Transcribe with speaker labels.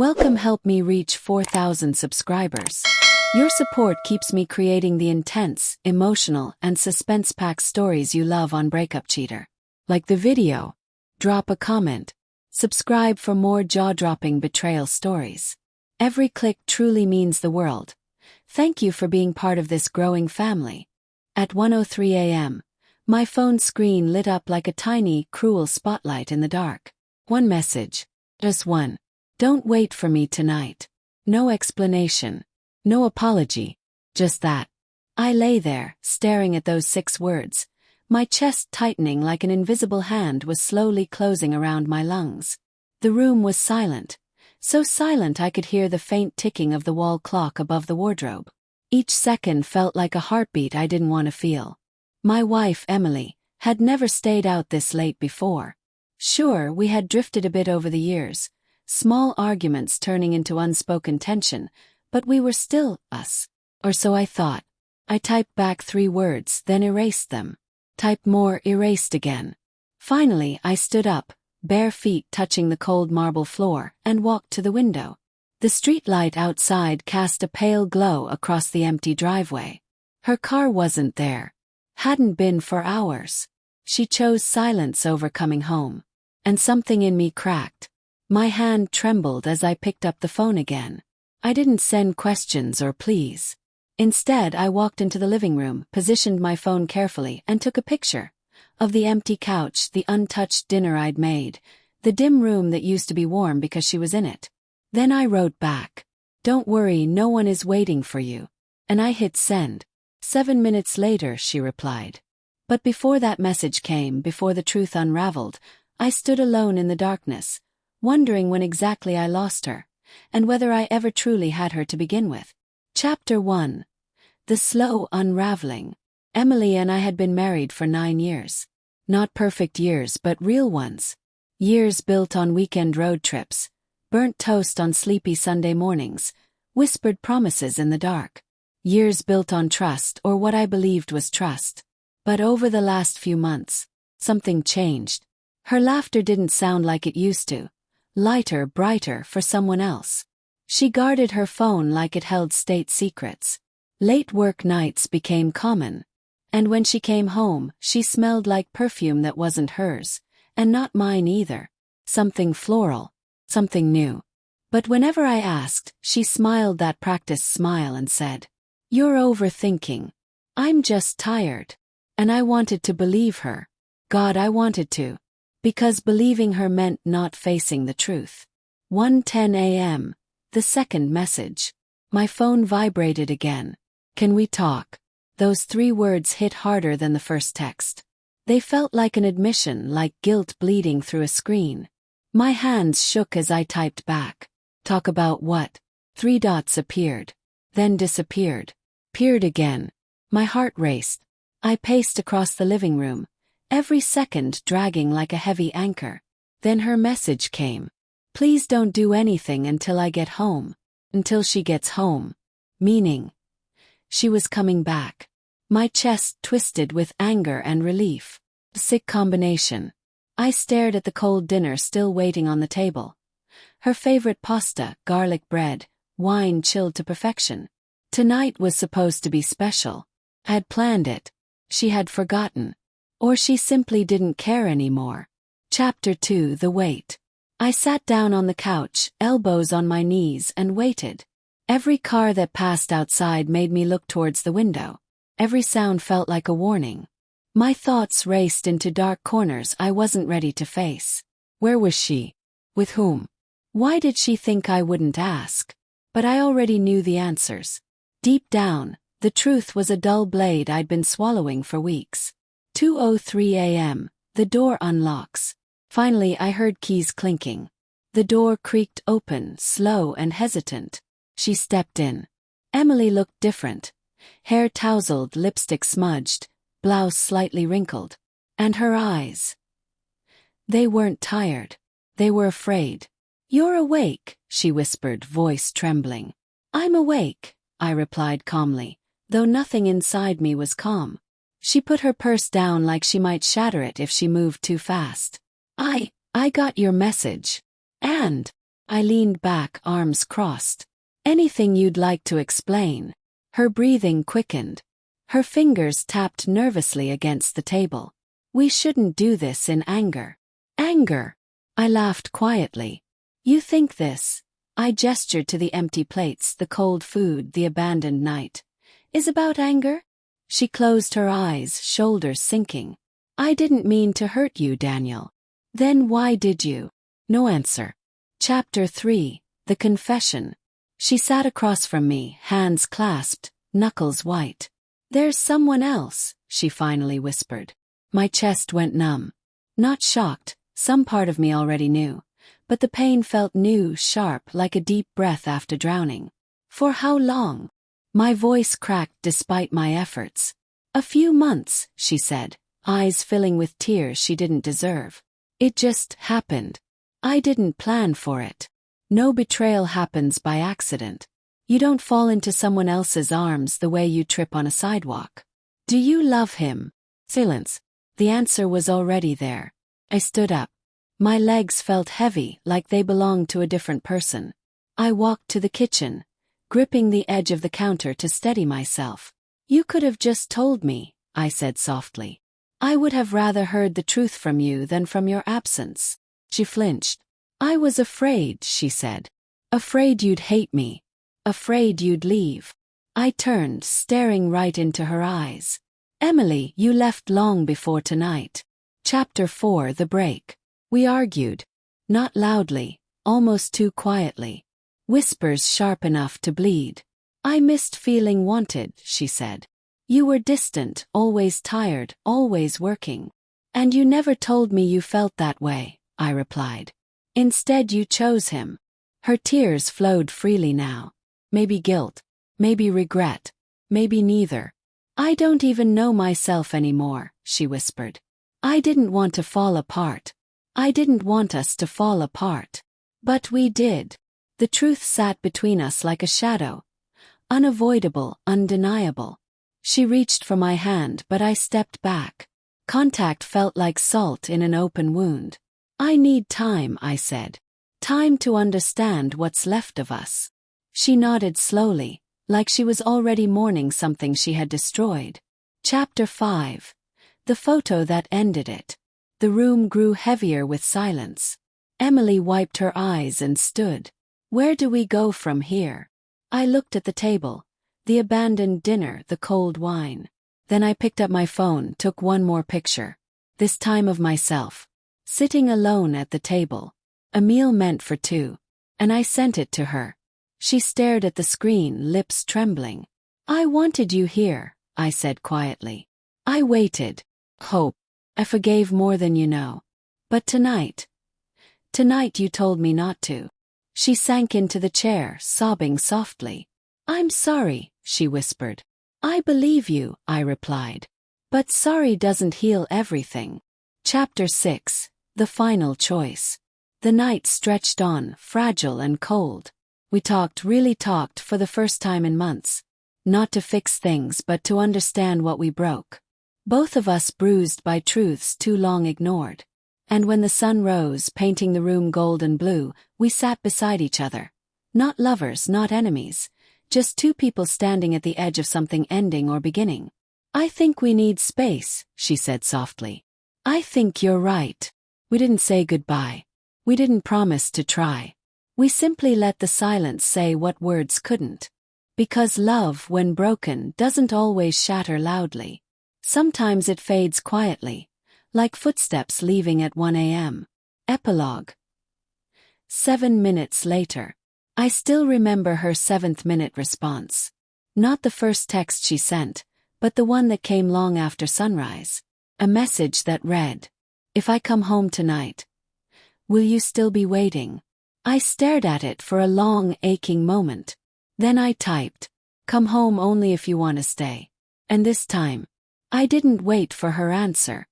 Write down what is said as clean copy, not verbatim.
Speaker 1: Welcome, help me reach 4,000 subscribers. Your support keeps me creating the intense, emotional, and suspense-packed stories you love on Breakup Cheater. Like the video, drop a comment, subscribe for more jaw-dropping betrayal stories. Every click truly means the world. Thank you for being part of this growing family. At 1:03 a.m., my phone screen lit up like a tiny, cruel spotlight in the dark. One message. Just one. Don't wait for me tonight. No explanation. No apology. Just that. I lay there, staring at those 6 words, my chest tightening like an invisible hand was slowly closing around my lungs. The room was silent. So silent I could hear the faint ticking of the wall clock above the wardrobe. Each second felt like a heartbeat I didn't want to feel. My wife, Emily, had never stayed out this late before. Sure, we had drifted a bit over the years, small arguments turning into unspoken tension, but we were still us. Or so I thought. I typed back 3 words, then erased them. Typed more, erased again. Finally, I stood up, bare feet touching the cold marble floor, and walked to the window. The streetlight outside cast a pale glow across the empty driveway. Her car wasn't there. Hadn't been for hours. She chose silence over coming home. And something in me cracked. My hand trembled as I picked up the phone again. I didn't send questions or pleas. Instead, I walked into the living room, positioned my phone carefully, and took a picture of the empty couch, the untouched dinner I'd made, the dim room that used to be warm because she was in it. Then I wrote back, "Don't worry, no one is waiting for you." And I hit send. 7 minutes later, she replied. But before that message came, before the truth unraveled, I stood alone in the darkness, wondering when exactly I lost her, and whether I ever truly had her to begin with. Chapter 1. The Slow Unraveling. Emily and I had been married for 9 years. Not perfect years, but real ones. Years built on weekend road trips, burnt toast on sleepy Sunday mornings, whispered promises in the dark. Years built on trust, or what I believed was trust. But over the last few months, something changed. Her laughter didn't sound like it used to. Lighter, brighter, for someone else. She guarded her phone like it held state secrets. Late work nights became common. And when she came home, she smelled like perfume that wasn't hers, and not mine either. Something floral, something new. But whenever I asked, she smiled that practiced smile and said, "You're overthinking. I'm just tired." And I wanted to believe her. God, I wanted to. Because believing her meant not facing the truth. 1:10 a.m. The second message. My phone vibrated again. "Can we talk?" Those 3 words hit harder than the first text. They felt like an admission, like guilt bleeding through a screen. My hands shook as I typed back. "Talk about what?" 3 dots appeared. Then disappeared. Appeared again. My heart raced. I paced across the living room, every second dragging like a heavy anchor. Then her message came. "Please don't do anything until I get home." Until she gets home. Meaning, she was coming back. My chest twisted with anger and relief. Sick combination. I stared at the cold dinner still waiting on the table. Her favorite pasta, garlic bread, wine chilled to perfection. Tonight was supposed to be special. I had planned it. She had forgotten. Or she simply didn't care anymore. Chapter 2. The Wait. I sat down on the couch, elbows on my knees, and waited. Every car that passed outside made me look towards the window. Every sound felt like a warning. My thoughts raced into dark corners I wasn't ready to face. Where was she? With whom? Why did she think I wouldn't ask? But I already knew the answers. Deep down, the truth was a dull blade I'd been swallowing for weeks. 2:03 a.m. The door unlocks. Finally, I heard keys clinking. The door creaked open, slow and hesitant. She stepped in. Emily looked different. Hair tousled, lipstick smudged, blouse slightly wrinkled. And her eyes. They weren't tired. They were afraid. "You're awake," she whispered, voice trembling. "I'm awake," I replied calmly, though nothing inside me was calm. She put her purse down like she might shatter it if she moved too fast. I got your message. And I leaned back, arms crossed. Anything you'd like to explain. Her breathing quickened. Her fingers tapped nervously against the table. We shouldn't do this in anger. Anger? I laughed quietly. You think this? I gestured to the empty plates, the cold food, the abandoned night. Is about anger? She closed her eyes, shoulders sinking. I didn't mean to hurt you, Daniel. Then why did you? No answer. Chapter 3, The Confession. She sat across from me, hands clasped, knuckles white. There's someone else, she finally whispered. My chest went numb. Not shocked, some part of me already knew. But the pain felt new, sharp, like a deep breath after drowning. For how long? My voice cracked despite my efforts. A few months, she said, eyes filling with tears she didn't deserve. It just happened. I didn't plan for it. No betrayal happens by accident. You don't fall into someone else's arms the way you trip on a sidewalk. Do you love him? Silence. The answer was already there. I stood up. My legs felt heavy, like they belonged to a different person. I walked to the kitchen, gripping the edge of the counter to steady myself. You could have just told me, I said softly. I would have rather heard the truth from you than from your absence. She flinched. I was afraid, she said. Afraid you'd hate me. Afraid you'd leave. I turned, staring right into her eyes. Emily, you left long before tonight. Chapter 4, The Break. We argued. Not loudly, almost too quietly. Whispers sharp enough to bleed. I missed feeling wanted, she said. You were distant, always tired, always working. And you never told me you felt that way, I replied. Instead you chose him. Her tears flowed freely now. Maybe guilt, maybe regret, maybe neither. I don't even know myself anymore, she whispered. I didn't want to fall apart. I didn't want us to fall apart. But we did. The truth sat between us like a shadow. Unavoidable, undeniable. She reached for my hand, but I stepped back. Contact felt like salt in an open wound. I need time, I said. Time to understand what's left of us. She nodded slowly, like she was already mourning something she had destroyed. Chapter 5. The photo that ended it. The room grew heavier with silence. Emily wiped her eyes and stood. Where do we go from here? I looked at the table. The abandoned dinner, the cold wine. Then I picked up my phone, took one more picture. This time of myself. Sitting alone at the table. A meal meant for two. And I sent it to her. She stared at the screen, lips trembling. I wanted you here, I said quietly. I waited. Hope. I forgave more than you know. But tonight you told me not to. She sank into the chair, sobbing softly. I'm sorry, she whispered. I believe you, I replied. But sorry doesn't heal everything. Chapter 6. The Final Choice. The night stretched on, fragile and cold. We really talked for the first time in months. Not to fix things but to understand what we broke. Both of us bruised by truths too long ignored. And when the sun rose, painting the room gold and blue, we sat beside each other. Not lovers, not enemies. Just two people standing at the edge of something ending or beginning. I think we need space, she said softly. I think you're right. We didn't say goodbye. We didn't promise to try. We simply let the silence say what words couldn't. Because love, when broken, doesn't always shatter loudly. Sometimes it fades quietly, like footsteps leaving at 1 a.m. Epilogue. 7 minutes later. I still remember her 7th-minute response. Not the first text she sent, but the one that came long after sunrise. A message that read, If I come home tonight, will you still be waiting? I stared at it for a long, aching moment. Then I typed, Come home only if you want to stay. And this time, I didn't wait for her answer.